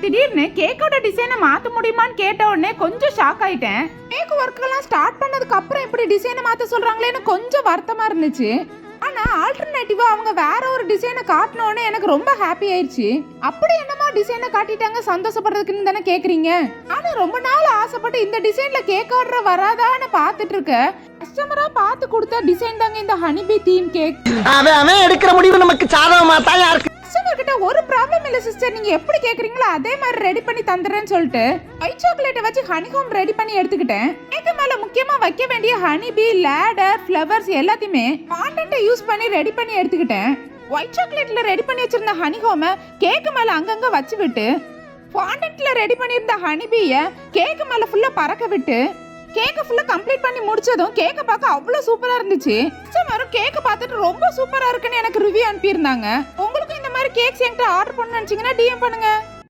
திடீர்னு கேக்கோட டிசைனை மாத்த முடியுமான்னு கேட்ட உடனே கொஞ்சம் ஷாக் ஆயிட்டேன். கேக் ஒர்க் எல்லாம் ஸ்டார்ட் பண்ணதுக்கு அப்புறம் இப்படி டிசைனை மாத்த சொல்றாங்களேன்னு கொஞ்சம் வருத்தமா இருந்துச்சு. ஆனா ஆல்டர்னேட்டிவா அவங்க வேற ஒரு டிசைனை காட்டினோன்னு எனக்கு ரொம்ப ஹாப்பி ஆயிடுச்சு. அப்படி என்னமா டிசைனை காட்டிட்டாங்க சந்தோஷப்படுறதுக்குன்னு தானே கேக்குறீங்க. ஆனா ரொம்ப நாள் ஆசைப்பட்டு இந்த டிசைன்ல கேக் ஆர்டர் வராதான்னு பாத்துட்டு இருக்க கஸ்டமரா பார்த்து கொடுத்த டிசைன் தாங்க இந்த ஹனிபி தீம் கேக். அவன் எடுக்கிற முடிவு நமக்கு சாதகமா தான் இருக்கு. கஸ்டமர் கிட்ட ஒரு ப்ராப்ளம் இல்ல சிஸ்டர், நீங்க எப்படி கேக்குறீங்களோ அதே மாதிரி ரெடி பண்ணி தந்துறேன்னு சொல்லிட்டு ஒயிட் சாக்லேட்டை வச்சு ஹனி ஹோம் ரெடி பண்ணி எடுத்துக்கிட்டேன். கேக்கு மேல முக்கியமா வைக்க வேண்டிய ஹனிபி, லேடர், ஃப்ளவர்ஸ் எல்லாத்தையுமே ஃபாண்டன்ட்டை யூஸ் பண்ணி ரெடி பண்ணி எடுத்துக்கிட்டேன். ஒயிட் சாக்லேட்ல ரெடி பண்ணி வச்சிருந்த ஹனி ஹோமை கேக்கு மேல அங்கங்க வச்சு விட்டு ஃபாண்டன்ட்ல ரெடி பண்ணியிருந்த ஹனிபியை கேக்கு மேல ஃபுல்லா பறக்க விட்டு கேக்க ஃபுல்லா கம்ப்ளீட் பண்ணி முடிச்சதும் கேக்க பார்க்க அவ்வளவு சூப்பரா இருந்துச்சு. கஸ்டமரும் கேக்க பார்த்துட்டு ரொம்ப சூப்பரா இருக்குன்னு எனக்கு ரிவ்யூ அனுப்பியிருந்தாங்க. உங்களுக்கு இந்த மாதிரி கேக்ஸ் என்கிட்ட ஆர்டர் பண்ணணும்னு நினைச்சீங்கன்னா DM பண்ணுங்க.